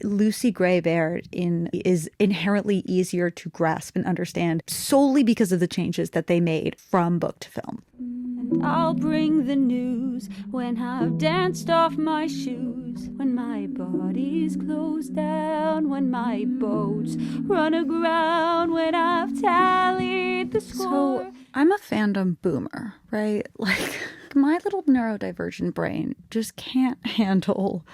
Lucy Gray Baird is inherently easier to grasp and understand solely because of the changes that they made from book to film. And I'll bring the news when I've danced off my shoes, when my body's closed down, when my boats run aground, when I've tallied the score. So I'm a fandom boomer, right? Like, my little neurodivergent brain just can't handle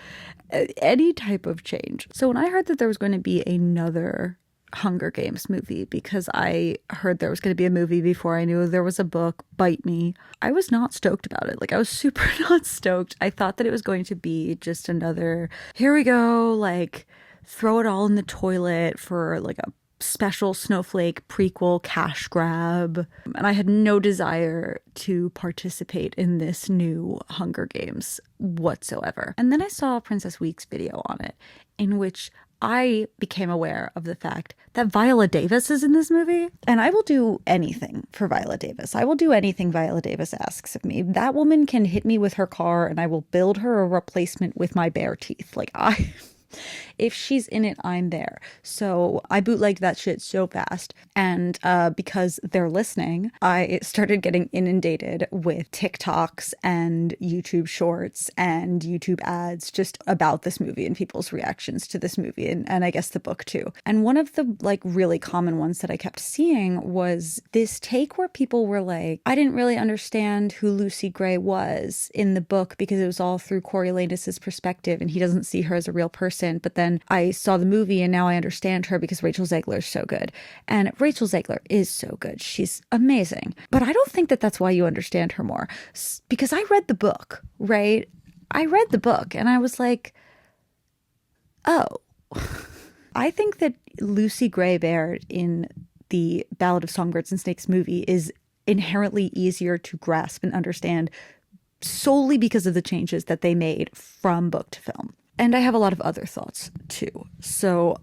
any type of change. So when I heard that there was going to be another Hunger Games movie, because I heard there was going to be a movie before I knew there was a book, Bite Me, I was not stoked about it. Like, I was super not stoked. I thought that it was going to be just another, here we go, like, throw it all in the toilet for like a special snowflake prequel cash grab. And I had no desire to participate in this new Hunger Games whatsoever. And then I saw Princess Week's video on it, in which I became aware of the fact that Viola Davis is in this movie. And I will do anything for Viola Davis. I will do anything Viola Davis asks of me. That woman can hit me with her car and I will build her a replacement with my bare teeth. Like, if she's in it, I'm there. So I bootlegged that shit so fast. And because they're listening, I started getting inundated with TikToks and YouTube shorts and YouTube ads just about this movie and people's reactions to this movie. And I guess the book too. And one of the like really common ones that I kept seeing was this take where people were like, I didn't really understand who Lucy Gray was in the book because it was all through Coriolanus's perspective and he doesn't see her as a real person. But then I saw the movie and now I understand her because Rachel Zegler is so good. And Rachel Zegler is so good. She's amazing. But I don't think that that's why you understand her more. Because I read the book, right? I read the book and I was like, oh. I think that Lucy Gray Baird in the Ballad of Songbirds and Snakes movie is inherently easier to grasp and understand solely because of the changes that they made from book to film. And I have a lot of other thoughts too. So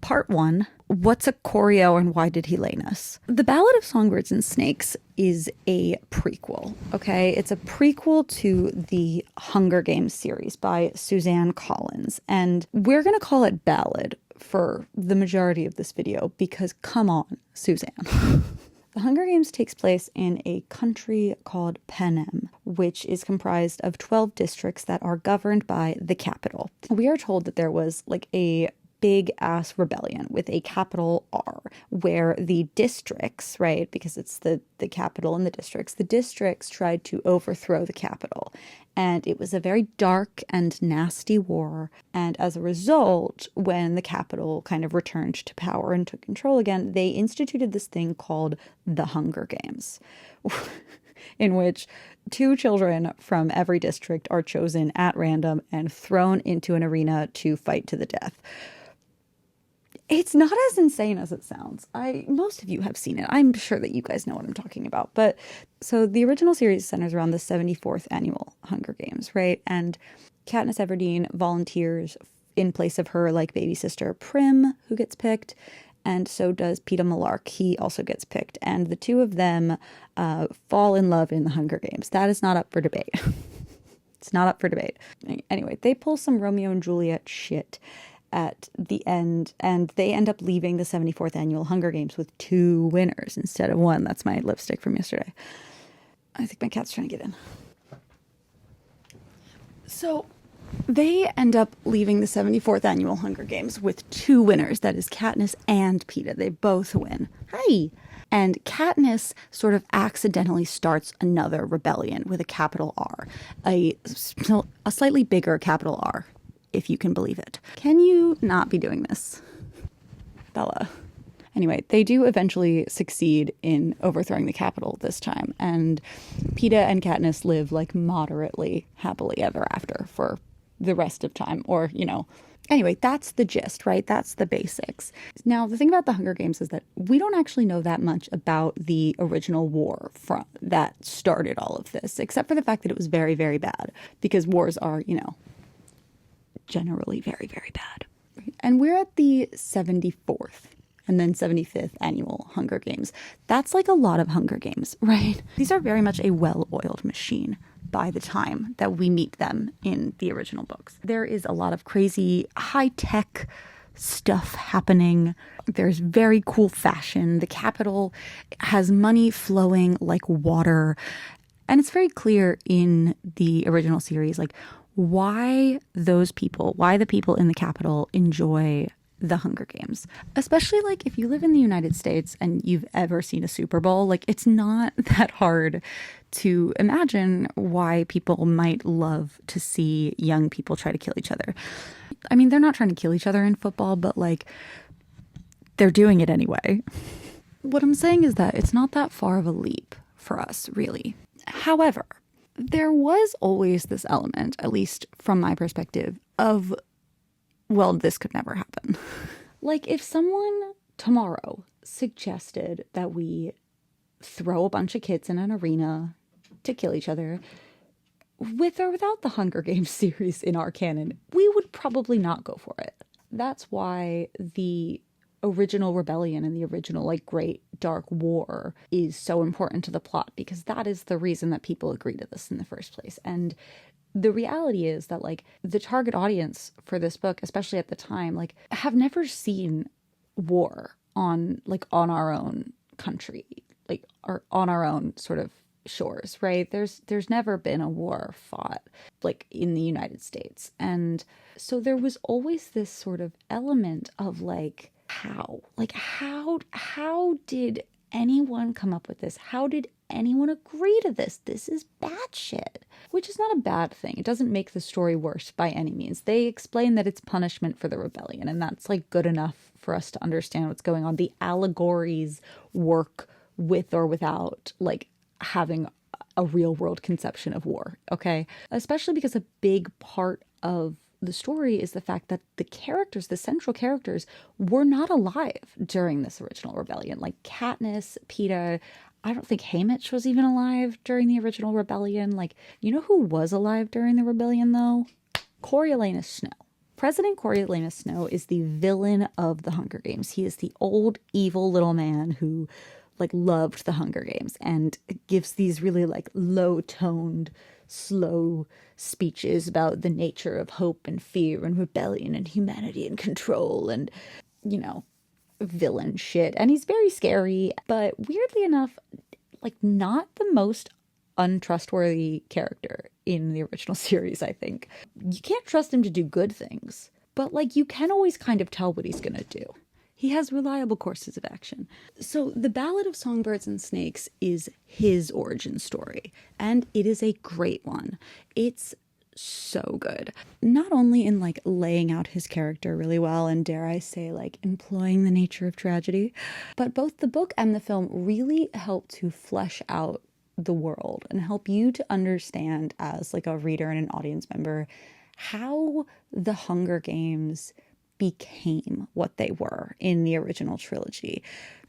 part one, what's a choreo and why did he lane us? The Ballad of Songbirds and Snakes is a prequel, okay? It's a prequel to the Hunger Games series by Suzanne Collins. And we're going to call it Ballad for the majority of this video because come on, Suzanne. The Hunger Games takes place in a country called Panem, which is comprised of 12 districts that are governed by the capital. We are told that there was like a big ass rebellion with a capital R, where the districts, right, because it's the capital and the districts tried to overthrow the capital. And it was a very dark and nasty war. And as a result, when the capital kind of returned to power and took control again, they instituted this thing called the Hunger Games, in which 2 children from every district are chosen at random and thrown into an arena to fight to the death. It's not as insane as it sounds. Most of you have seen it. I'm sure that you guys know what I'm talking about. But so the original series centers around the 74th annual Hunger Games, right? And Katniss Everdeen volunteers in place of her like baby sister Prim, who gets picked. And so does Peeta Mellark. He also gets picked. And the two of them fall in love in the Hunger Games. That is not up for debate. It's not up for debate. Anyway, they pull some Romeo and Juliet shit at the end, and they end up leaving the 74th annual Hunger Games with 2 winners instead of 1. That's my lipstick from yesterday. I think my cat's trying to get in. So they end up leaving the 74th annual Hunger Games with 2 winners. That is Katniss and Peeta. They both win. Hi. And Katniss sort of accidentally starts another rebellion with a capital R, a slightly bigger capital R, if you can believe it. Can you not be doing this, Bella? Anyway, they do eventually succeed in overthrowing the capital this time, and Peeta and Katniss live like moderately happily ever after for the rest of time, or, you know. Anyway, that's the gist, right? That's the basics. Now, the thing about the Hunger Games is that we don't actually know that much about the original war that started all of this, except for the fact that it was very, very bad, because wars are, you know, generally very, very bad. And we're at the 74th and then 75th annual Hunger Games. That's like a lot of Hunger Games, right? These are very much a well-oiled machine. by the time that we meet them in the original books. There is a lot of crazy high-tech stuff happening. There's very cool fashion. The capital has money flowing like water. And it's very clear in the original series, like, why the people in the capital enjoy the Hunger Games. Especially, like, if you live in the United States and you've ever seen a Super Bowl, like, it's not that hard to imagine why people might love to see young people try to kill each other. I mean, they're not trying to kill each other in football, but, like, they're doing it anyway. What I'm saying is that it's not that far of a leap for us, really. However, there was always this element, at least from my perspective, of, well, this could never happen. Like, if someone tomorrow suggested that we throw a bunch of kids in an arena to kill each other, with or without the Hunger Games series in our canon, we would probably not go for it. That's why the original rebellion and the original, like, Great Dark War is so important to the plot, because that is the reason that people agree to this in the first place. And the reality is that, like, the target audience for this book, especially at the time, like, have never seen war on our own country, like, or on our own sort of shores, right? There's never been a war fought, like, in the United States. And so there was always this sort of element of, like, how did anyone come up with this? How did anyone agree to this? This is bad shit. Which is not a bad thing. It doesn't make the story worse by any means. They explain that it's punishment for the rebellion, and that's, like, good enough for us to understand what's going on. The allegories work with or without, like, having a real world conception of war, okay? Especially because a big part of the story is the fact that the central characters, were not alive during this original rebellion. Like, Katniss, Peeta, I don't think Haymitch was even alive during the original rebellion. Like, you know who was alive during the rebellion, though? Coriolanus Snow. President Coriolanus Snow is the villain of the Hunger Games. He is the old, evil little man who, like, loved the Hunger Games and gives these really, like, low-toned, slow speeches about the nature of hope and fear and rebellion and humanity and control and, you know, villain shit. And he's very scary, but weirdly enough, like, not the most untrustworthy character in the original series, I think. You can't trust him to do good things, but, like, you can always kind of tell what he's gonna do. He has reliable courses of action. So the Ballad of Songbirds and Snakes is his origin story, and it is a great one. It's so good. Not only in, like, laying out his character really well and, dare I say, like, employing the nature of tragedy, but both the book and the film really help to flesh out the world and help you to understand, as, like, a reader and an audience member, how the Hunger Games became what they were in the original trilogy.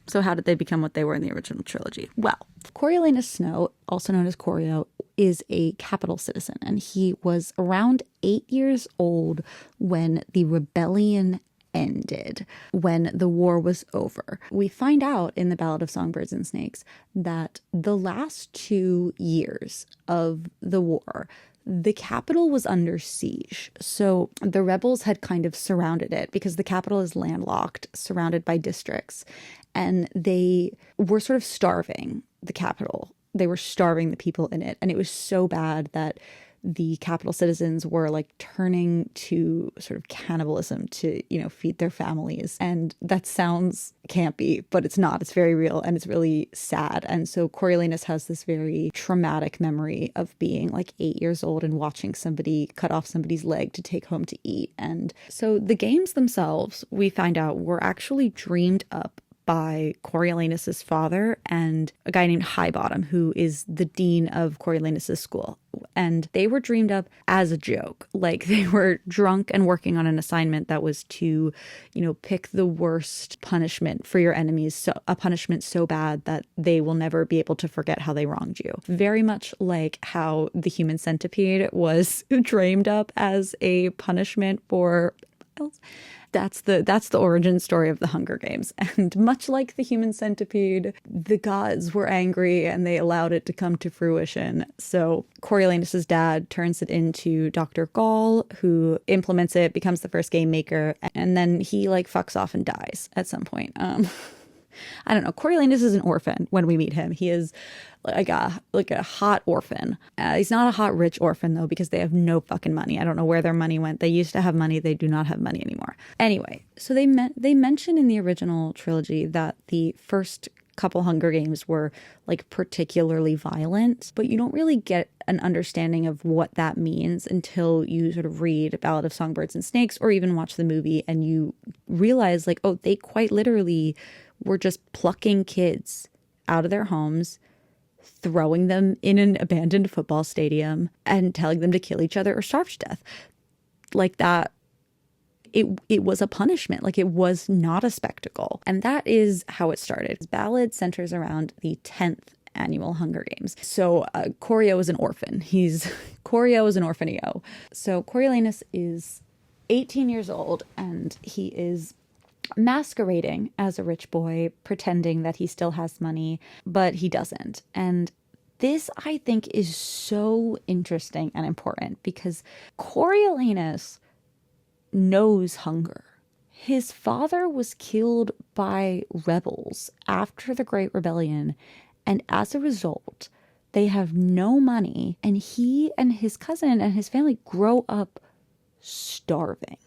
So how did they become what they were in the original trilogy? Well, Coriolanus Snow, also known as Corio, is a capital citizen, and he was around 8 years old when the rebellion ended, when the war was over. We find out in the Ballad of Songbirds and Snakes that the last 2 years of the war, the capital was under siege. So the rebels had kind of surrounded it because the capital is landlocked, surrounded by districts, and they were sort of starving the capital. They were starving the people in it. And it was so bad that the capital citizens were, like, turning to sort of cannibalism to, you know, feed their families. And that sounds campy, but it's not. It's very real and it's really sad. And so Coriolanus has this very traumatic memory of being, like, 8 years old and watching somebody cut off somebody's leg to take home to eat. And so the games themselves, we find out, were actually dreamed up by Coriolanus's father and a guy named Highbottom, who is the dean of Coriolanus's school. And they were dreamed up as a joke. Like, they were drunk and working on an assignment that was to, you know, pick the worst punishment for your enemies. So a punishment so bad that they will never be able to forget how they wronged you. Very much like how the human centipede was dreamed up as a punishment for trials. That's the origin story of the Hunger Games. And much like the human centipede, the gods were angry and they allowed it to come to fruition. So Coriolanus' dad turns it into Dr. Gall, who implements it, becomes the first game maker, and then he like fucks off and dies at some point. I don't know. Coriolanus is an orphan when we meet him. He is like a hot orphan. He's not a hot rich orphan though, because they have no fucking money. I don't know where their money went. They used to have money. They do not have money anymore. Anyway, so they mention in the original trilogy that the first couple Hunger Games were like particularly violent, but you don't really get an understanding of what that means until you sort of read Ballad of Songbirds and Snakes or even watch the movie, and you realize like, oh, they quite literally were just plucking kids out of their homes, throwing them in an abandoned football stadium and telling them to kill each other or starve to death. Like that, it was a punishment. Like it was not a spectacle. And that is how it started. Ballad centers around the 10th annual Hunger Games. So Corio is an orphan. Corio is an orphanio. So Coriolanus is 18 years old and he is masquerading as a rich boy, pretending that he still has money, but he doesn't. And this, I think, is so interesting and important because Coriolanus knows hunger. His father was killed by rebels after the Great Rebellion, and as a result, they have no money, and he and his cousin and his family grow up starving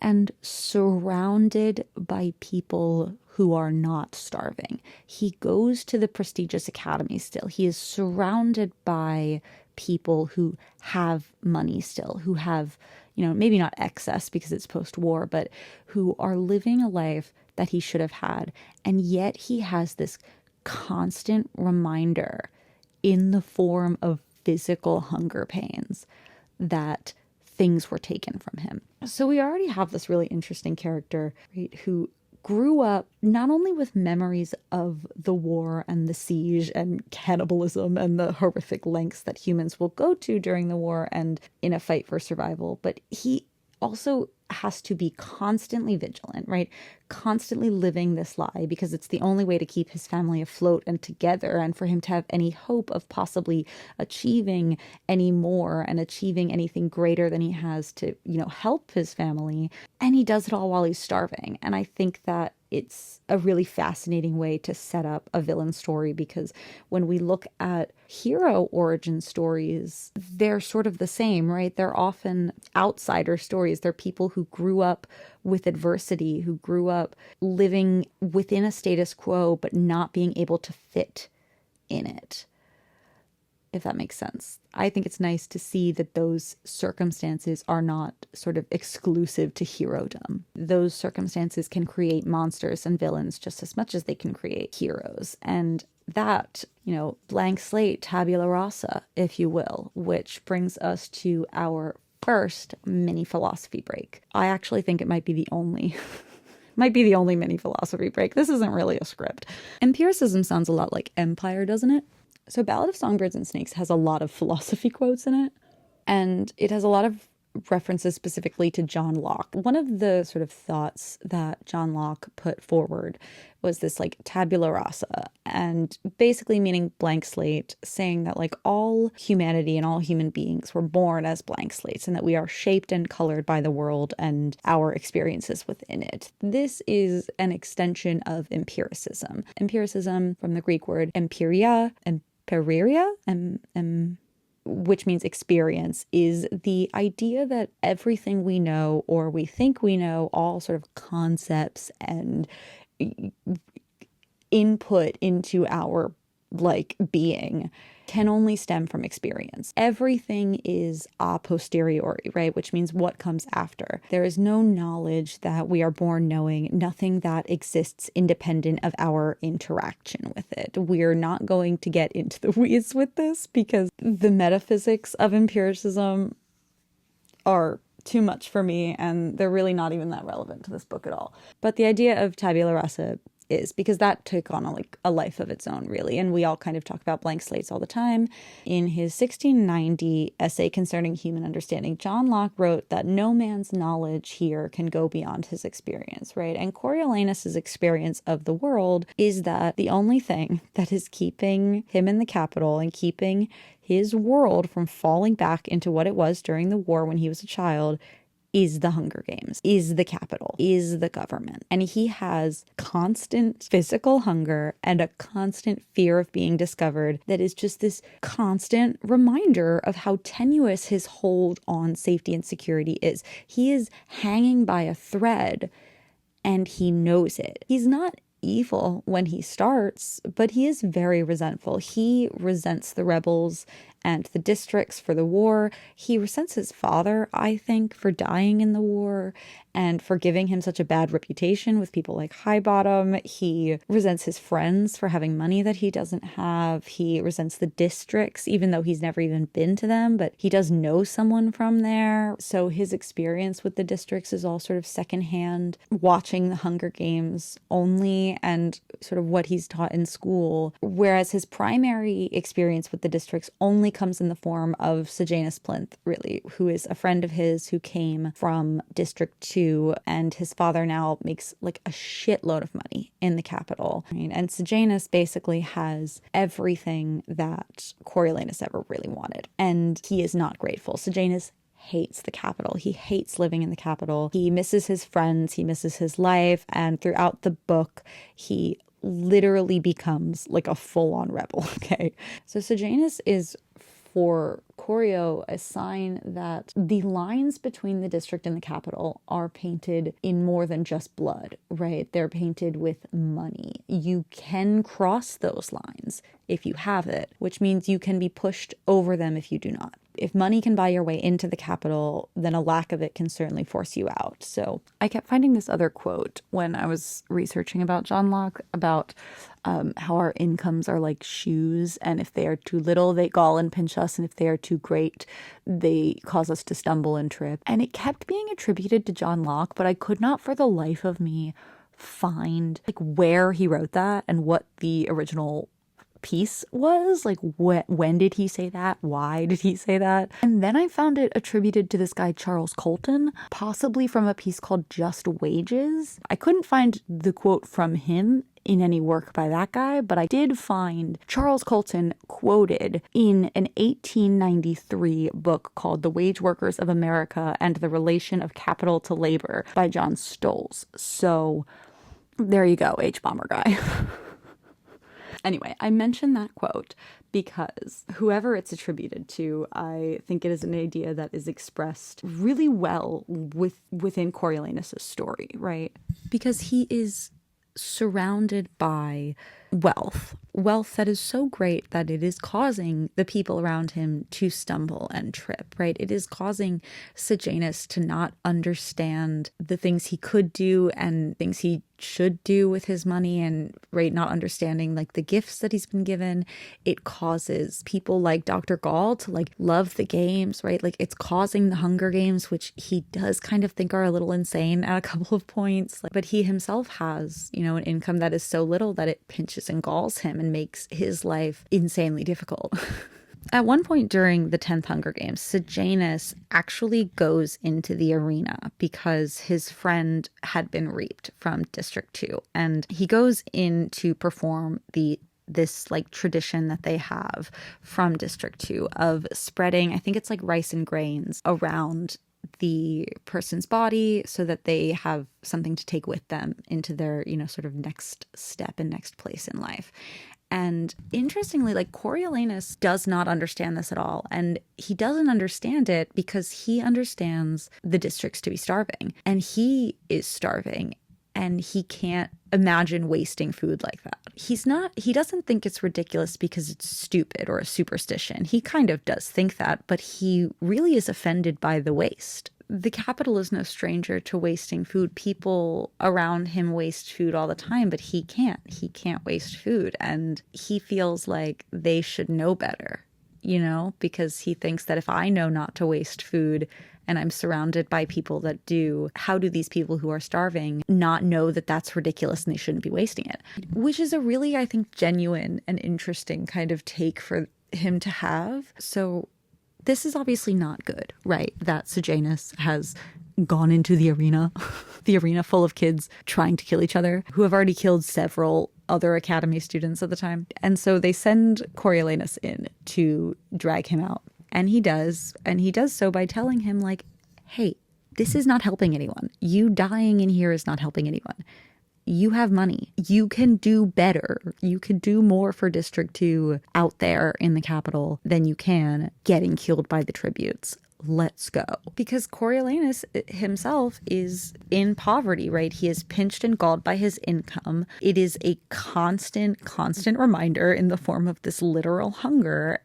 and surrounded by people who are not starving. He goes to the prestigious academy still. He is surrounded by people who have money still, who have, maybe not excess because it's post-war, but who are living a life that he should have had. And yet he has this constant reminder in the form of physical hunger pains that things were taken from him. So we already have this really interesting character, right, who grew up not only with memories of the war and the siege and cannibalism and the horrific lengths that humans will go to during the war and in a fight for survival, but he also has to be constantly vigilant, right? Constantly living this lie because it's the only way to keep his family afloat and together, and for him to have any hope of possibly achieving any more and achieving anything greater than he has to, help his family. And he does it all while he's starving. And I think that it's a really fascinating way to set up a villain story, because when we look at hero origin stories, they're sort of the same, right? They're often outsider stories. They're people who grew up with adversity, who grew up living within a status quo, but not being able to fit in it, if that makes sense. I think it's nice to see that those circumstances are not sort of exclusive to herodom. Those circumstances can create monsters and villains just as much as they can create heroes. And that, blank slate, tabula rasa, if you will, which brings us to our first mini philosophy break. I actually think it might be the only mini philosophy break. This isn't really a script. Empiricism sounds a lot like Empire, doesn't it? So Ballad of Songbirds and Snakes has a lot of philosophy quotes in it, and it has a lot of references specifically to John Locke. One of the sort of thoughts that John Locke put forward was this like tabula rasa, and basically meaning blank slate, saying that like all humanity and all human beings were born as blank slates and that we are shaped and colored by the world and our experiences within it. This is an extension of empiricism. Empiricism, from the Greek word empiria, which means experience, is the idea that everything we know or we think we know, all sort of concepts and input into our being, can only stem from experience. Everything is a posteriori, right? Which means what comes after. There is no knowledge that we are born knowing, nothing that exists independent of our interaction with it. We're not going to get into the weeds with this because the metaphysics of empiricism are too much for me, and they're really not even that relevant to this book at all. But the idea of tabula rasa is, because that took on a life of its own, really. And we all kind of talk about blank slates all the time. In his 1690 essay concerning human understanding, John Locke wrote that no man's knowledge here can go beyond his experience, right? And Coriolanus's experience of the world is that the only thing that is keeping him in the capital and keeping his world from falling back into what it was during the war when he was a child is the Hunger Games, is the capital, is the government. And he has constant physical hunger and a constant fear of being discovered that is just this constant reminder of how tenuous his hold on safety and security is. He is hanging by a thread and he knows it. He's not evil when he starts, but he is very resentful. He resents the rebels and the districts for the war. He resents his father, I think, for dying in the war and for giving him such a bad reputation with people like Highbottom. He resents his friends for having money that he doesn't have. He resents the districts, even though he's never even been to them, but he does know someone from there. So his experience with the districts is all sort of secondhand, watching the Hunger Games only and sort of what he's taught in school. Whereas his primary experience with the districts only comes in the form of Sejanus Plinth, really, who is a friend of his who came from District 2, and his father now makes like a shitload of money in the capital. And Sejanus basically has everything that Coriolanus ever really wanted, and he is not grateful. Sejanus hates the capital. He hates living in the capital. He misses his friends. He misses his life. And throughout the book, he literally becomes like a full-on rebel. Okay. So Sejanus is, for Corio, a sign that the lines between the district and the capital are painted in more than just blood, right? They're painted with money. You can cross those lines if you have it, which means you can be pushed over them if you do not. If money can buy your way into the capital, then a lack of it can certainly force you out. So I kept finding this other quote when I was researching about John Locke about how our incomes are like shoes, and if they are too little, they gall and pinch us, and if they are too great, they cause us to stumble and trip. And it kept being attributed to John Locke, but I could not for the life of me find like where he wrote that and what the original piece was. Like, when did he say that? Why did he say that? And then I found it attributed to this guy Charles Colton, possibly from a piece called Just Wages. I couldn't find the quote from him in any work by that guy, but I did find Charles Colton quoted in an 1893 book called The Wage Workers of America and the Relation of Capital to Labor by John Stolz. So there you go, H-Bomber guy. Anyway, I mention that quote because whoever it's attributed to, I think it is an idea that is expressed really well within Coriolanus' story, right? Because he is surrounded by wealth that is so great that it is causing the people around him to stumble and trip, right? It is causing Sejanus to not understand the things he could do and things he should do with his money, and right, not understanding like the gifts that he's been given. It causes people like Dr. Gall to like love the games, right? Like it's causing the Hunger Games, which he does kind of think are a little insane at a couple of points. But he himself has, an income that is so little that it pinches and galls him and makes his life insanely difficult. At one point during the 10th Hunger Games, Sejanus actually goes into the arena because his friend had been reaped from District 2. And he goes in to perform this like tradition that they have from District 2 of spreading, I think it's like rice and grains around the person's body so that they have something to take with them into their, sort of next step and next place in life. And interestingly, like Coriolanus does not understand this at all. And he doesn't understand it because he understands the districts to be starving. And he is starving. And he can't imagine wasting food like that. He doesn't think it's ridiculous because it's stupid or a superstition. He kind of does think that, but he really is offended by the waste. The capital is no stranger to wasting food. People around him waste food all the time, but he can't. He can't waste food. And he feels like they should know better, because he thinks that if I know not to waste food and I'm surrounded by people that do, how do these people who are starving not know that that's ridiculous and they shouldn't be wasting it? Which is a really, I think, genuine and interesting kind of take for him to have. So this is obviously not good, right? That Sejanus has gone into the arena full of kids trying to kill each other, who have already killed several other academy students at the time. And so they send Coriolanus in to drag him out. And he does so by telling him, like, hey, this is not helping anyone. You dying in here is not helping anyone. You have money. You can do better. You could do more for District 2 out there in the capital than you can getting killed by the tributes. Let's go. Because Coriolanus himself is in poverty, right? He is pinched and galled by his income. It is a constant reminder in the form of this literal hunger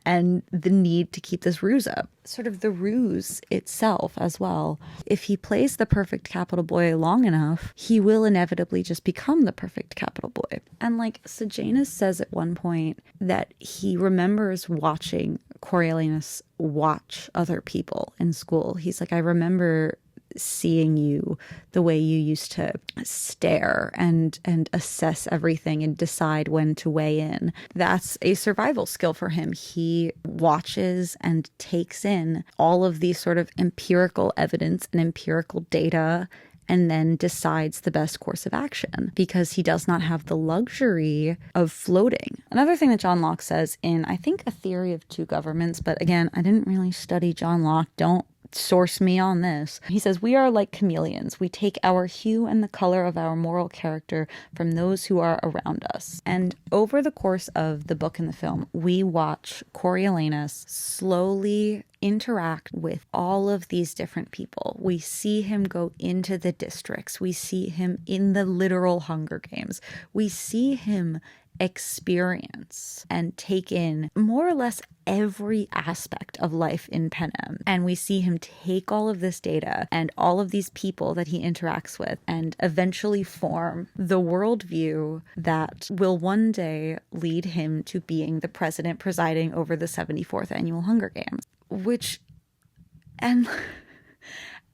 and the need to keep this ruse up. Sort of the ruse itself as well. If he plays the perfect capital boy long enough, he will inevitably just become the perfect capital boy. And like Sejanus says at one point that he remembers watching Coriolanus watch other people in school. He's like, I remember seeing you the way you used to stare and assess everything and decide when to weigh in. That's a survival skill for him. He watches and takes in all of these sort of empirical evidence and empirical data and then decides the best course of action because he does not have the luxury of floating. Another thing that John Locke says in, I think, A Theory of Two Governments, but again, I didn't really study John Locke. Don't source me on this. He says, we are like chameleons. We take our hue and the color of our moral character from those who are around us. And over the course of the book and the film, we watch Coriolanus slowly interact with all of these different people. We see him go into the districts. We see him in the literal Hunger Games. We see him experience and take in more or less every aspect of life in Panem. And we see him take all of this data and all of these people that he interacts with and eventually form the worldview that will one day lead him to being the president presiding over the 74th Annual Hunger Games.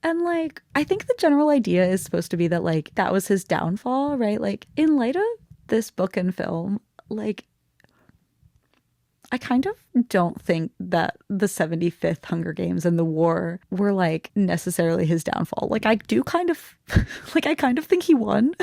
And like, I think the general idea is supposed to be that, like, that was his downfall, right? Like, in light of this book and film, like, I kind of don't think that the 75th Hunger Games and the war were, like, necessarily his downfall. Like, I do kind of, like, I kind of think he won.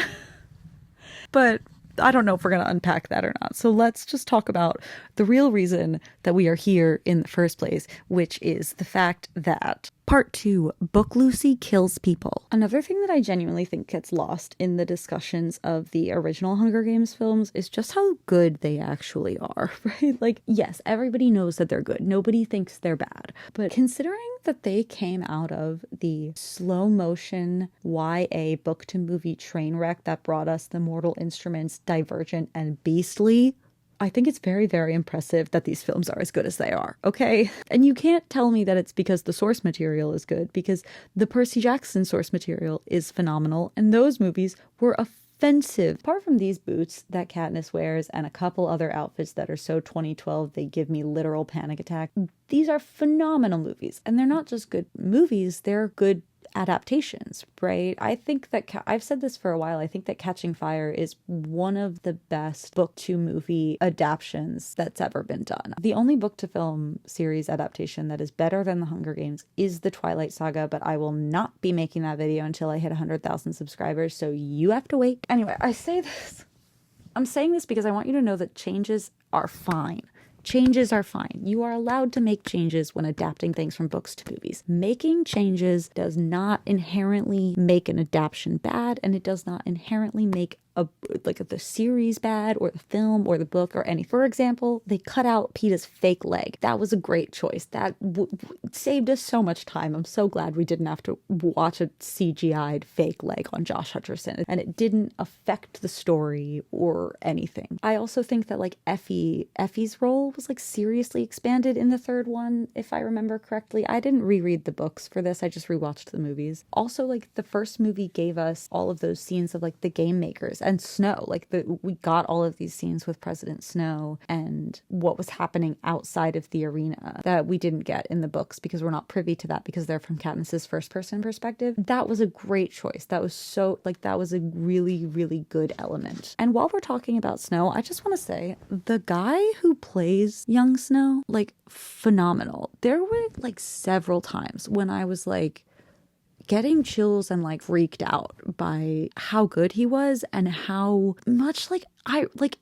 But I don't know if we're going to unpack that or not. So let's just talk about the real reason that we are here in the first place, which is the fact that Part 2, Book Lucy kills people. Another thing that I genuinely think gets lost in the discussions of the original Hunger Games films is just how good they actually are, right? Like, yes, everybody knows that they're good. Nobody thinks they're bad. But considering that they came out of the slow motion YA book to movie train wreck that brought us The Mortal Instruments, Divergent, and Beastly, I think it's very, very impressive that these films are as good as they are, okay? And you can't tell me that it's because the source material is good, because the Percy Jackson source material is phenomenal, and those movies were offensive. Apart from these boots that Katniss wears and a couple other outfits that are so 2012 they give me literal panic attack, these are phenomenal movies. And they're not just good movies, they're good adaptations, right? I think that I've said this for a while. I think that Catching Fire is one of the best book to movie adaptations that's ever been done. The only book to film series adaptation that is better than The Hunger Games is the Twilight Saga, but I will not be making that video until I hit 100,000 subscribers, so you have to wait. Anyway, I'm saying this because I want you to know that changes are fine. Changes are fine. You are allowed to make changes when adapting things from books to movies. Making changes does not inherently make an adaptation bad, and it does not inherently make the series bad, or the film, or the book, or any. For example, they cut out Peeta's fake leg. That was a great choice. That saved us so much time. I'm so glad we didn't have to watch a CGI'd fake leg on Josh Hutcherson, and it didn't affect the story or anything. I also think that, like, Effie's role was, like, seriously expanded in the third one, if I remember correctly. I didn't reread the books for this. I just rewatched the movies. Also, like, the first movie gave us all of those scenes of, like, the game makers and Snow. Like we got all of these scenes with President Snow and what was happening outside of the arena that we didn't get in the books because we're not privy to that because they're from Katniss's first person perspective. That was a great choice. That was so, like, that was a really, really good element. And while we're talking about Snow, I just want to say the guy who plays young Snow, like, phenomenal. There were like several times when I was like getting chills and like freaked out by how good he was and how much like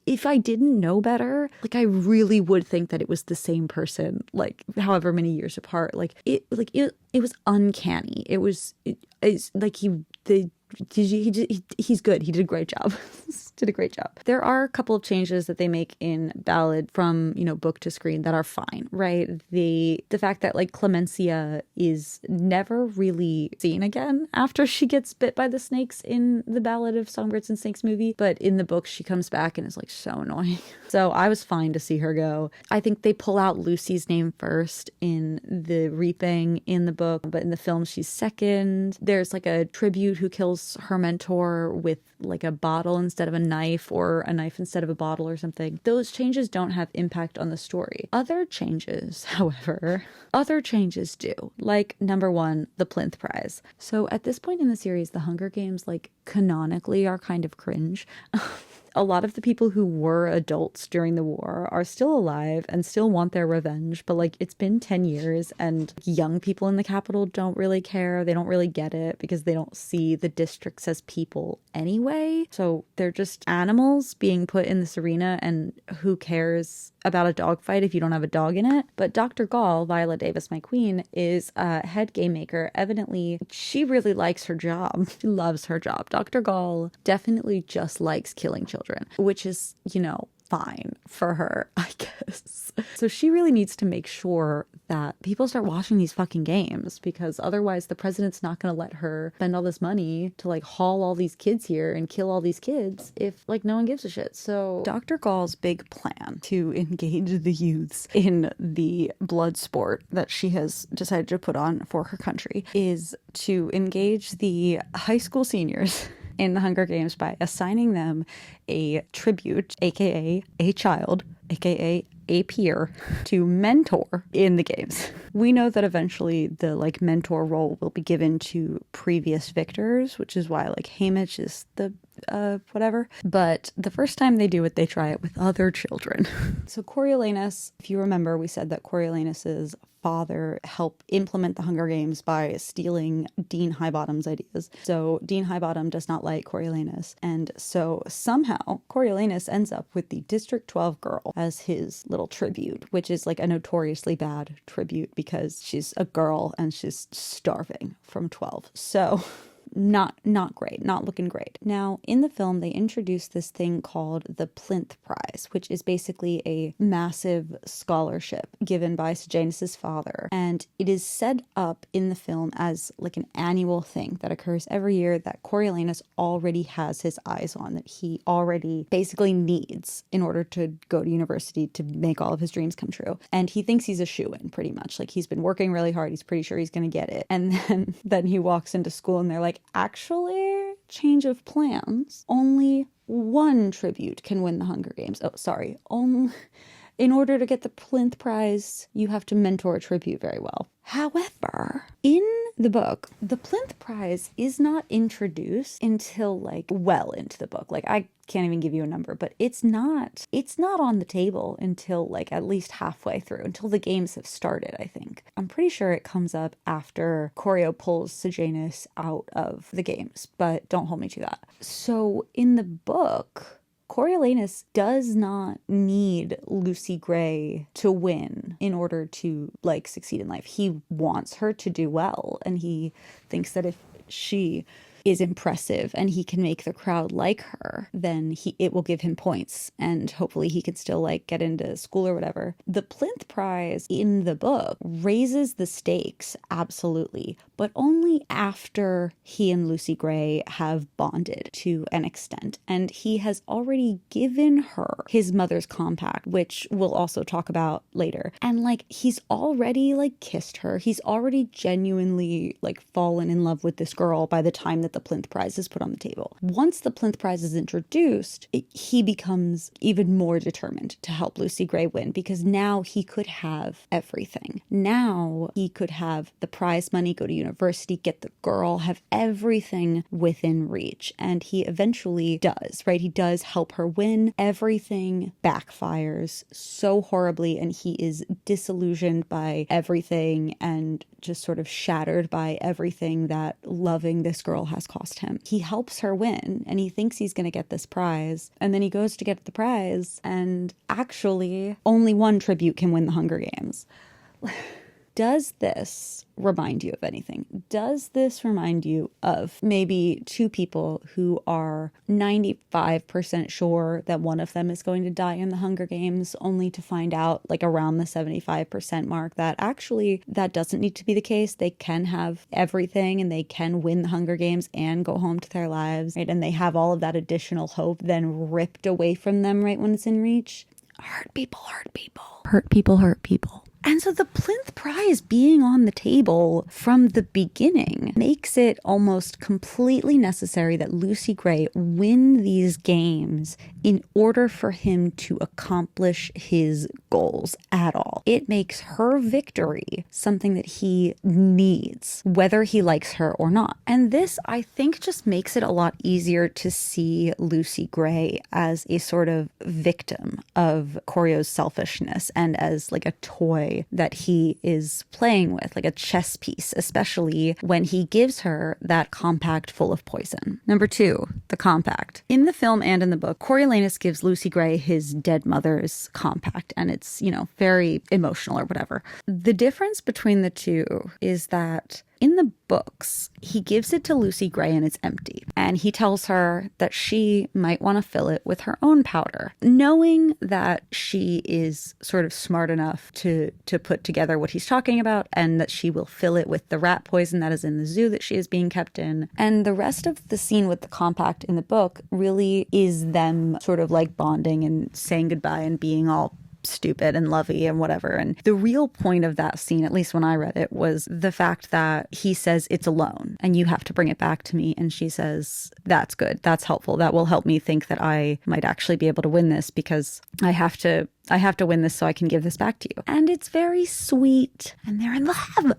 if I didn't know better, like I really would think that it was the same person, like however many years apart. It was uncanny. It's like he's good. He did a great job. There are a couple of changes that they make in Ballad from, book to screen that are fine, right? The fact that like Clemencia is never really seen again after she gets bit by the snakes in the Ballad of Songbirds and Snakes movie, but in the book she comes back and is like so annoying. So I was fine to see her go. I think they pull out Lucy's name first in the reaping in the book, but in the film she's second. There's like a tribute who kills her mentor with like a bottle instead of a knife, or a knife instead of a bottle or something. Those changes don't have impact on the story. Other changes, however, do. Like number 1, the Plinth Prize. So at this point in the series, the Hunger Games like canonically are kind of cringe. A lot of the people who were adults during the war are still alive and still want their revenge, but like it's been 10 years and young people in the capital don't really care. They don't really get it because they don't see the districts as people anyway. So they're just animals being put in this arena, and who cares about a dogfight if you don't have a dog in it? But Dr. Gall, Viola Davis, my queen, is a head game maker. Evidently, she really likes her job. She loves her job. Dr. Gall definitely just likes killing children, which is, fine for her, I guess. So she really needs to make sure that people start watching these fucking games, because otherwise the president's not going to let her spend all this money to like haul all these kids here and kill all these kids if like no one gives a shit. So Dr. Gall's big plan to engage the youths in the blood sport that she has decided to put on for her country is to engage the high school seniors in the Hunger Games by assigning them a tribute, aka a child, aka a peer, to mentor in the games. We know that eventually the like mentor role will be given to previous victors, which is why like Haymitch is the whatever. But the first time they do it, they try it with other children. So Coriolanus, if you remember, we said that Coriolanus's father helped implement the Hunger Games by stealing Dean Highbottom's ideas. So Dean Highbottom does not like Coriolanus, and so somehow Coriolanus ends up with the District 12 girl as his little tribute, which is like a notoriously bad tribute because she's a girl and she's starving from 12. So not great, not looking great. Now, in the film, they introduced this thing called the Plinth Prize, which is basically a massive scholarship given by Sejanus's father. And it is set up in the film as like an annual thing that occurs every year that Coriolanus already has his eyes on, that he already basically needs in order to go to university to make all of his dreams come true. And he thinks he's a shoo-in, pretty much. Like, he's been working really hard. He's pretty sure he's going to get it. And then he walks into school and they're like, actually, change of plans. Only one tribute can win the Hunger Games. Oh, sorry. In order to get the Plinth Prize, you have to mentor a tribute very well. However, in the book, the Plinth Prize is not introduced until like well into the book. Like, I can't even give you a number, but it's not on the table until like at least halfway through, until the games have started, I think. I'm pretty sure it comes up after Corio pulls Sejanus out of the games, but don't hold me to that. So in the book, Coriolanus does not need Lucy Gray to win in order to like succeed in life. He wants her to do well, and he thinks that if she is impressive and he can make the crowd like her, then it will give him points, and hopefully he can still like get into school or whatever. The Plinth Prize in the book raises the stakes, absolutely, but only after he and Lucy Gray have bonded to an extent, and he has already given her his mother's compact, which we'll also talk about later, and like he's already like kissed her. He's already genuinely like fallen in love with this girl by the time that that the plinth prize is put on the table. Once the plinth prize is introduced, he becomes even more determined to help Lucy Gray win, because now he could have everything. Now he could have the prize money, go to university, get the girl, have everything within reach. And he eventually does, right? He does help her win. Everything backfires so horribly, and he is disillusioned by everything and just sort of shattered by everything that loving this girl has cost him. He helps her win, and he thinks he's going to get this prize, and then he goes to get the prize, and actually only one tribute can win the Hunger Games. Does this remind you of anything? Does this remind you of maybe two people who are 95% sure that one of them is going to die in the Hunger Games, only to find out like around the 75% mark that actually that doesn't need to be the case? They can have everything and they can win the Hunger Games and go home to their lives, right? And they have all of that additional hope then ripped away from them right when it's in reach. Hurt people, hurt people. Hurt people, hurt people. And so the plinth prize being on the table from the beginning makes it almost completely necessary that Lucy Gray win these games in order for him to accomplish his goals at all. It makes her victory something that he needs, whether he likes her or not. And this, I think, just makes it a lot easier to see Lucy Gray as a sort of victim of Koryo's selfishness and as like a toy that he is playing with, like a chess piece, especially when he gives her that compact full of poison. Number 2, the compact. In the film and in the book, Coriolanus gives Lucy Gray his dead mother's compact, and it's, very emotional or whatever. The difference between the two is that in the books, he gives it to Lucy Gray and it's empty. And he tells her that she might want to fill it with her own powder, knowing that she is sort of smart enough to put together what he's talking about, and that she will fill it with the rat poison that is in the zoo that she is being kept in. And the rest of the scene with the compact in the book really is them sort of like bonding and saying goodbye and being all stupid and lovey and whatever. And the real point of that scene, at least when I read it, was the fact that he says it's alone and you have to bring it back to me. And she says, that's good. That's helpful. That will help me think that I might actually be able to win this, because I have to win this so I can give this back to you. And it's very sweet. And they're in love.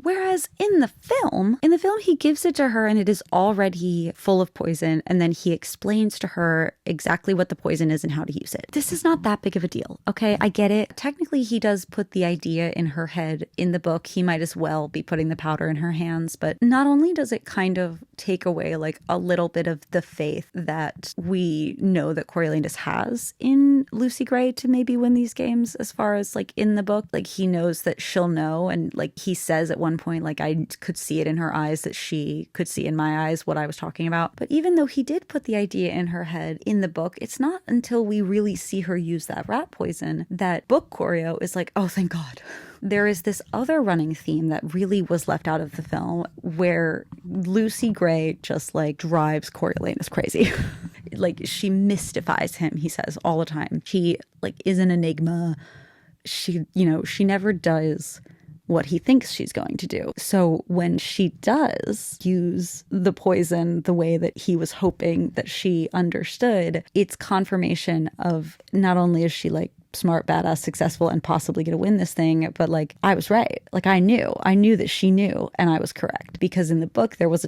Whereas in the film, he gives it to her and it is already full of poison. And then he explains to her exactly what the poison is and how to use it. This is not that big of a deal. Okay, I get it. Technically, he does put the idea in her head in the book. He might as well be putting the powder in her hands. But not only does it kind of take away like a little bit of the faith that we know that Coriolanus has in Lucy Gray to maybe win these games, as far as like in the book, like he knows that she'll know. And like he says at one point, like I could see it in her eyes that she could see in my eyes what I was talking about. But even though he did put the idea in her head in the book, it's not until we really see her use that rat poison that book Koryo is like, oh, thank God. There is this other running theme that really was left out of the film where Lucy Gray just like drives Coriolanus crazy. Like she mystifies him, he says all the time. She like is an enigma. She never does what he thinks she's going to do. So when she does use the poison the way that he was hoping that she understood, it's confirmation of not only is she like smart, badass, successful, and possibly going to win this thing, but like I was right. Like I knew that she knew and I was correct, because in the book there was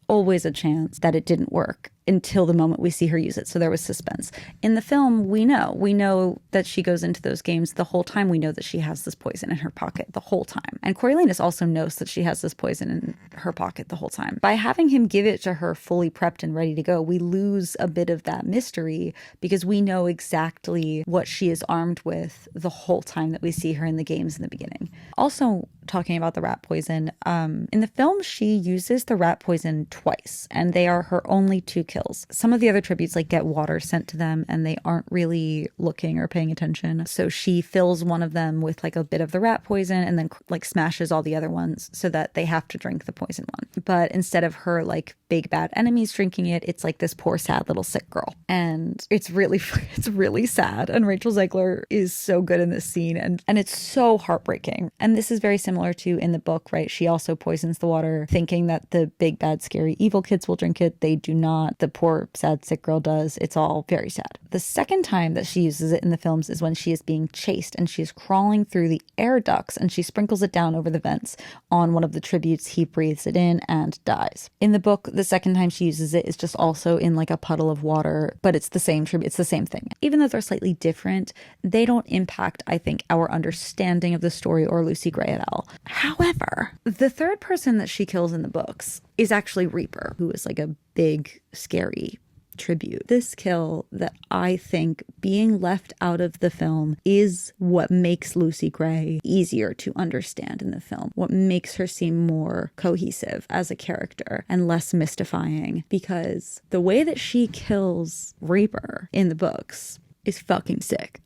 always a chance that it didn't work until the moment we see her use it. So there was suspense. In the film, we know that she goes into those games the whole time. We know that she has this poison in her pocket the whole time. And Coriolanus also knows that she has this poison in her pocket the whole time. By having him give it to her fully prepped and ready to go, we lose a bit of that mystery, because we know exactly what she is armed with the whole time that we see her in the games in the beginning. Also, talking about the rat poison, in the film, she uses the rat poison twice, and they are her only 2 kills. Some of the other tributes like get water sent to them and they aren't really looking or paying attention. So she fills one of them with like a bit of the rat poison and then like smashes all the other ones so that they have to drink the poison one. But instead of her like big bad enemies drinking it, it's like this poor sad little sick girl. And it's really sad. And Rachel Zegler is so good in this scene, and it's so heartbreaking. And this is very similar similar to in the book, right? She also poisons the water thinking that the big, bad, scary, evil kids will drink it. They do not. The poor, sad, sick girl does. It's all very sad. The second time that she uses it in the films is when she is being chased and she is crawling through the air ducts and she sprinkles it down over the vents on one of the tributes. He breathes it in and dies. In the book, the second time she uses it is just also in like a puddle of water, but it's the same tribute. It's the same thing. Even though they're slightly different, they don't impact, I think, our understanding of the story or Lucy Gray at all. However, the third person that she kills in the books is actually Reaper, who is like a big, scary tribute. This kill that I think being left out of the film is what makes Lucy Gray easier to understand in the film, what makes her seem more cohesive as a character and less mystifying, because the way that she kills Reaper in the books is fucking sick.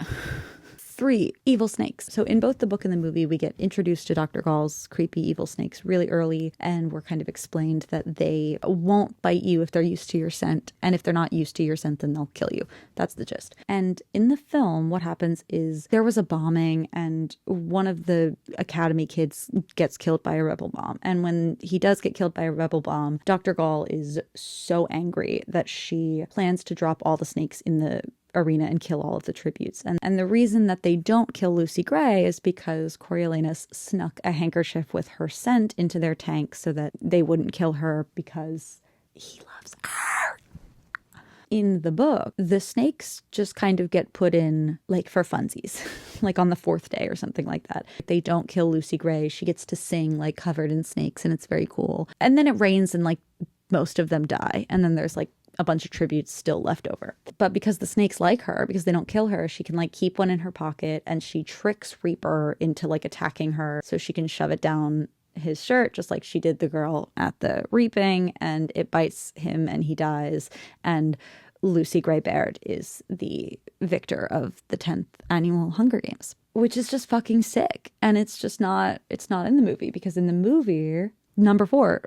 3, evil snakes. So in both the book and the movie, we get introduced to Dr. Gall's creepy evil snakes really early, and we're kind of explained that they won't bite you if they're used to your scent, and if they're not used to your scent, then they'll kill you. That's the gist. And in the film, what happens is there was a bombing, and one of the academy kids gets killed by a rebel bomb. And when he does get killed by a rebel bomb, Dr. Gall is so angry that she plans to drop all the snakes in the arena and kill all of the tributes. And the reason that they don't kill Lucy Gray is because Coriolanus snuck a handkerchief with her scent into their tank so that they wouldn't kill her because he loves her. In the book, the snakes just kind of get put in like for funsies, like on the 4th day or something like that. They don't kill Lucy Gray. She gets to sing like covered in snakes, and it's very cool. And then it rains and like most of them die. And then there's like a bunch of tributes still left over. But because the snakes like her, because they don't kill her, she can like keep one in her pocket, and she tricks Reaper into like attacking her so she can shove it down his shirt, just like she did the girl at the reaping, and it bites him and he dies. And Lucy Gray Baird is the victor of the 10th annual Hunger Games, which is just fucking sick. And it's not in the movie, because in the movie, number 4,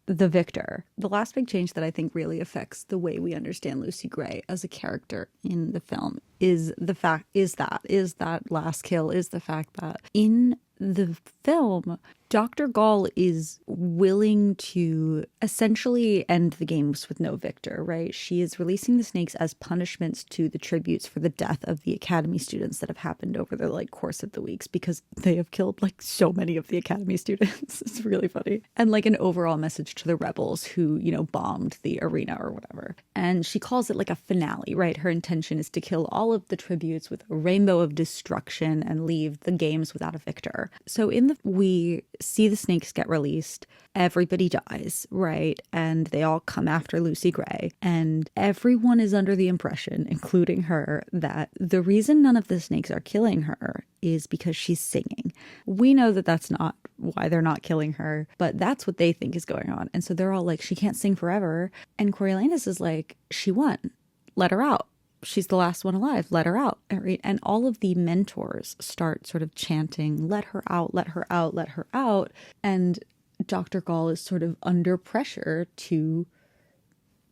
the victor. The last big change that I think really affects the way we understand Lucy Gray as a character in the film is that last kill is the fact that in the film, Dr. Gall is willing to essentially end the games with no victor, right? She is releasing the snakes as punishments to the tributes for the death of the academy students that have happened over the like course of the weeks, because they have killed like so many of the academy students. It's really funny. And like an overall message to the rebels who, you know, bombed the arena or whatever. And she calls it like a finale, right? Her intention is to kill all of the tributes with a rainbow of destruction and leave the games without a victor. So we see the snakes get released, everybody dies, right? And they all come after Lucy Gray, and everyone is under the impression, including her, that the reason none of the snakes are killing her is because she's singing. We know that that's not why they're not killing her, but that's what they think is going on. And so they're all like, she can't sing forever. And Coriolanus is like, she won, let her out. She's the last one alive, let her out. And all of the mentors start sort of chanting, let her out, let her out, let her out. And Dr. Gall is sort of under pressure to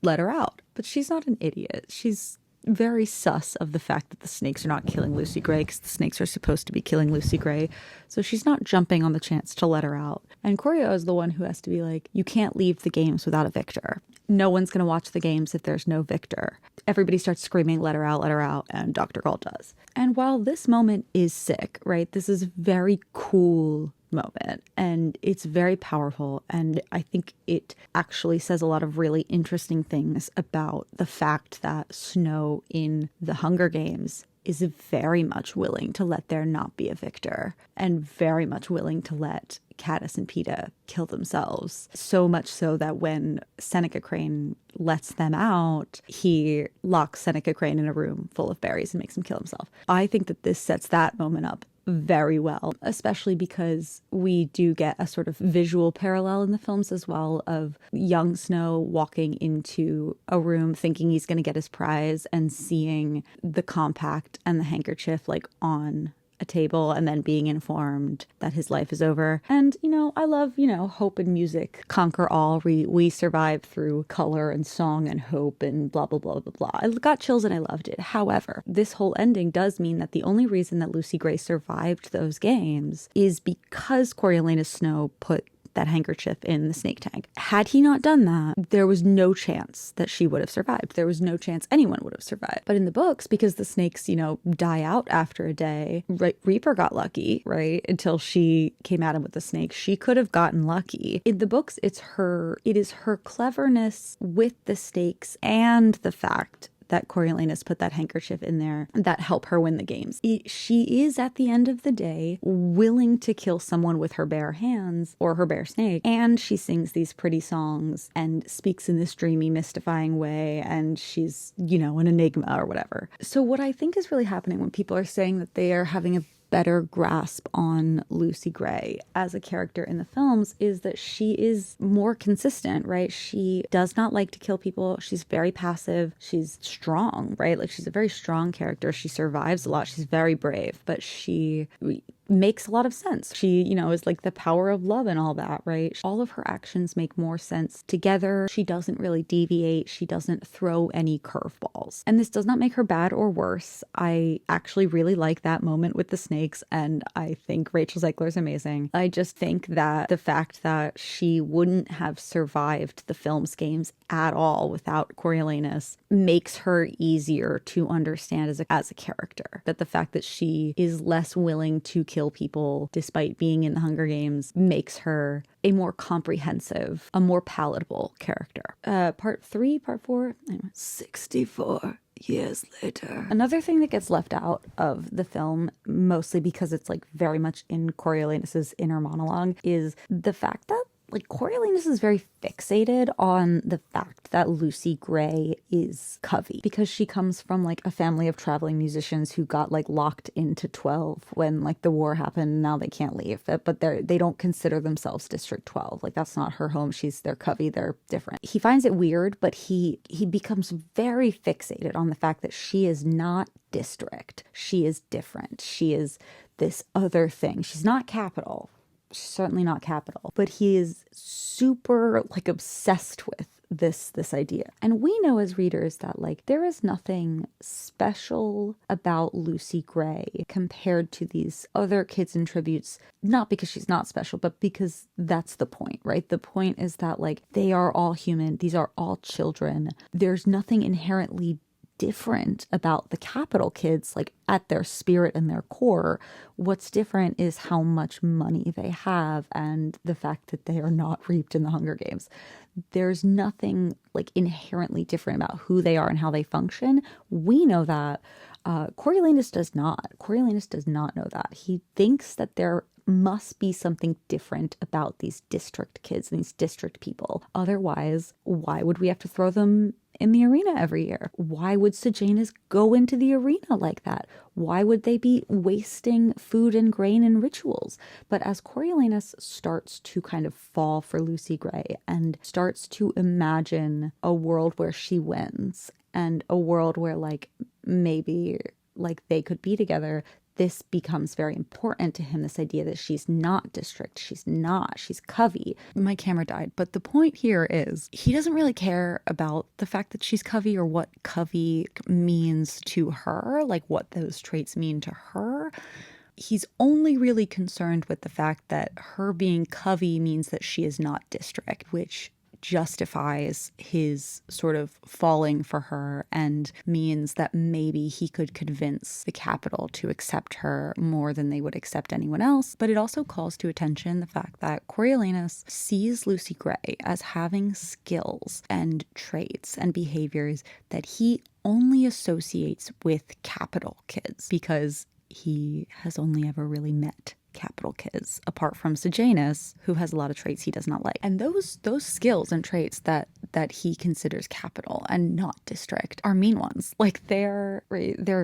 let her out. But she's not an idiot. She's very sus of the fact that the snakes are not killing Lucy Gray, because the snakes are supposed to be killing Lucy Gray. So she's not jumping on the chance to let her out. And Corio is the one who has to be like, you can't leave the games without a victor. No one's going to watch the games if there's no victor. Everybody starts screaming, let her out, and Dr. Gall does. And while this moment is sick, right, this is a very cool moment, and it's very powerful, and I think it actually says a lot of really interesting things about the fact that Snow in the Hunger Games is very much willing to let there not be a victor, and very much willing to let Cadis and Peeta kill themselves. So much so that when Seneca Crane lets them out, he locks Seneca Crane in a room full of berries and makes him kill himself. I think that this sets that moment up very well, especially because we do get a sort of visual parallel in the films as well of young Snow walking into a room thinking he's going to get his prize and seeing the compact and the handkerchief like on a table and then being informed that his life is over. And, I love, hope and music conquer all. We survive through color and song and hope and blah, blah, blah, blah, blah. I got chills and I loved it. However, this whole ending does mean that the only reason that Lucy Gray survived those games is because Coriolanus Snow put that handkerchief in the snake tank. Had he not done that, there was no chance that she would have survived. There was no chance anyone would have survived. But in the books, because the snakes, die out after a day, Reaper got lucky, right? Until she came at him with the snake. She could have gotten lucky. In the books, it is her cleverness with the stakes and the fact that Coriolanus put that handkerchief in there that help her win the games. She is, at the end of the day, willing to kill someone with her bare hands or her bare snake. And she sings these pretty songs and speaks in this dreamy, mystifying way. And she's, an enigma or whatever. So what I think is really happening when people are saying that they are having a better grasp on Lucy Gray as a character in the films is that she is more consistent, right? She does not like to kill people. She's very passive. She's strong, right? Like, she's a very strong character. She survives a lot. She's very brave, but she makes a lot of sense. She, is like the power of love and all that, right? All of her actions make more sense together. She doesn't really deviate. She doesn't throw any curveballs. And this does not make her bad or worse. I actually really like that moment with the snakes, and I think Rachel Zegler is amazing. I just think that the fact that she wouldn't have survived the films games at all without Coriolanus makes her easier to understand as a character. That the fact that she is less willing to kill people despite being in the Hunger Games makes her a more comprehensive, a more palatable character. Part 4, 64 years later. Another thing that gets left out of the film, mostly because it's like very much in Coriolanus's inner monologue, is the fact that Coriolanus is very fixated on the fact that Lucy Gray is Covey because she comes from a family of traveling musicians who got locked into 12 when the war happened. And now they can't leave, but they don't consider themselves District 12. That's not her home. They're Covey. They're different. He finds it weird, but he becomes very fixated on the fact that she is not District. She is different. She is this other thing. She's not Capital. She's certainly not Capital, but he is super obsessed with this idea. And we know as readers that there is nothing special about Lucy Gray compared to these other kids in tributes, not because she's not special, but because that's the point, right? The point is that they are all human. These are all children. There's nothing inherently different about the Capital kids, at their spirit and their core. What's different is how much money they have and the fact that they are not reaped in the Hunger Games. There's nothing inherently different about who they are and how they function. We know that. Coriolanus does not. Coriolanus does not know that. He thinks that there must be something different about these District kids and these District people. Otherwise, why would we have to throw them in the arena every year? Why would Sejanus go into the arena like that? Why would they be wasting food and grain and rituals? But as Coriolanus starts to kind of fall for Lucy Gray and starts to imagine a world where she wins and a world where maybe they could be together, this becomes very important to him, this idea that she's not District. She's Covey. My camera died, but the point here is he doesn't really care about the fact that she's Covey or what Covey means to her, what those traits mean to her. He's only really concerned with the fact that her being Covey means that she is not District, which justifies his sort of falling for her and means that maybe he could convince the Capital to accept her more than they would accept anyone else. But it also calls to attention the fact that Coriolanus sees Lucy Gray as having skills and traits and behaviors that he only associates with Capital kids because he has only ever really met capital kids, apart from Sejanus, who has a lot of traits he does not like. And those skills and traits that he considers capital and not district are mean ones. Like they're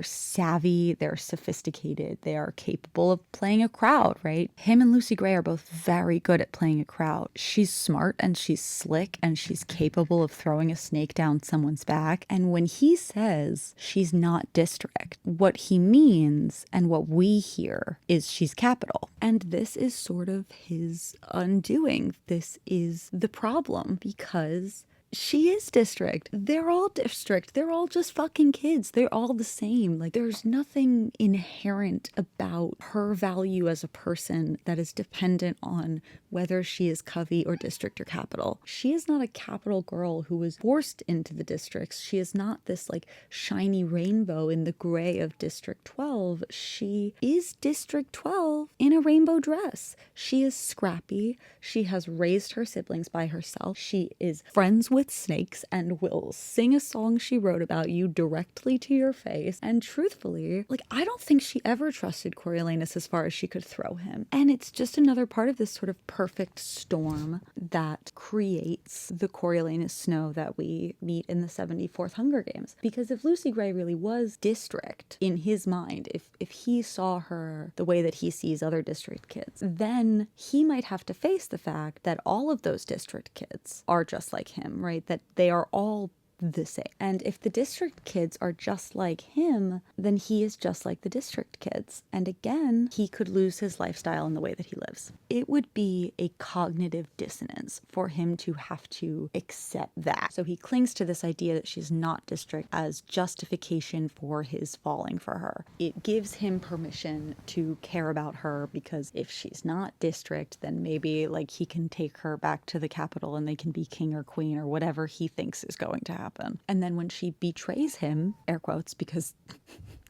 savvy, they're sophisticated, they are capable of playing a crowd, right? Him and Lucy Gray are both very good at playing a crowd. She's smart and she's slick and she's capable of throwing a snake down someone's back. And when he says she's not district, what he means and what we hear is she's capital. And this is sort of his undoing. This is the problem, because she is district. They're all district. They're all just fucking kids. They're all the same. Like, there's nothing inherent about her value as a person that is dependent on whether she is Covey or district or capital. She is not a capital girl who was forced into the districts. She is not this like shiny rainbow in the gray of District 12. She is District 12 in a rainbow dress. She is scrappy. She has raised her siblings by herself. She is friends with snakes and will sing a song she wrote about you directly to your face. And truthfully, like, I don't think she ever trusted Coriolanus as far as she could throw him. And it's just another part of this sort of perfect storm that creates the Coriolanus Snow that we meet in the 74th Hunger Games. Because if Lucy Gray really was district in his mind, if he saw her the way that he sees other district kids, then he might have to face the fact that all of those district kids are just like him, right? That they are all the same. And if the district kids are just like him, then he is just like the district kids. And again, he could lose his lifestyle in the way that he lives. It would be a cognitive dissonance for him to have to accept that. So he clings to this idea that she's not district as justification for his falling for her. It gives him permission to care about her, because if she's not district, then maybe like he can take her back to the capital and they can be king or queen or whatever he thinks is going to happen. And then when she betrays him, air quotes, because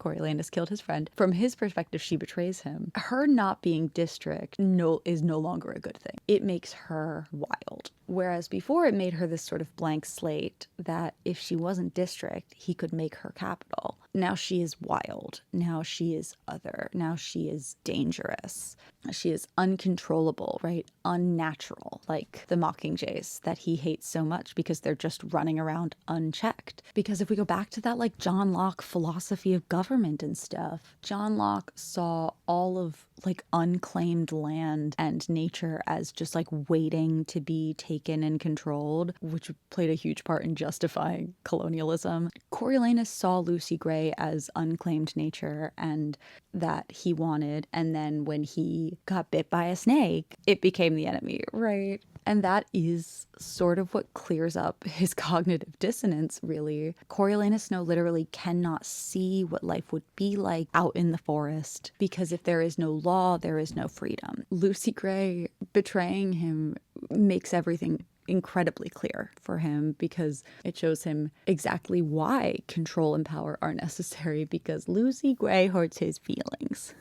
Coriolanus killed his friend, from his perspective, she betrays him. Her not being district is no longer a good thing. It makes her wild. Whereas before it made her this sort of blank slate that if she wasn't district, he could make her capital. Now she is wild. Now she is other. Now she is dangerous. She is uncontrollable, right? Unnatural, like the Mockingjays that he hates so much because they're just running around unchecked. Because if we go back to that like John Locke philosophy of government and stuff, John Locke saw all of like unclaimed land and nature as just like waiting to be taken and controlled, which played a huge part in justifying colonialism. Coriolanus saw Lucy Gray as unclaimed nature and that he wanted, and then when he got bit by a snake, it became the enemy, right? And that is sort of what clears up his cognitive dissonance, really. Coriolanus Snow literally cannot see what life would be like out in the forest, because if there is no law, there is no freedom. Lucy Gray betraying him makes everything incredibly clear for him, because it shows him exactly why control and power are necessary, because Lucy Gray hurts his feelings.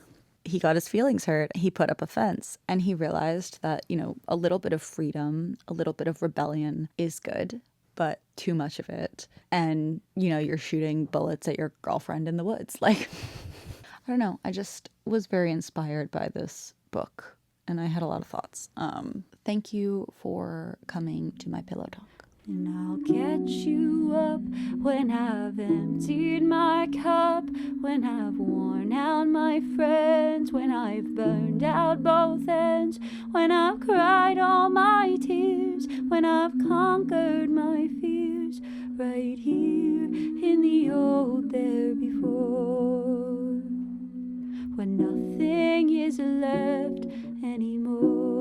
He got his feelings hurt. He put up a fence and he realized that, you know, a little bit of freedom, a little bit of rebellion is good, but too much of it. And, you know, you're shooting bullets at your girlfriend in the woods. Like, I don't know. I just was very inspired by this book and I had a lot of thoughts. Thank you for coming to my pillow talk. And I'll catch you up when I've emptied my cup, when I've worn out my friends, when I've burned out both ends, when I've cried all my tears, when I've conquered my fears, right here in the old there before, when nothing is left anymore.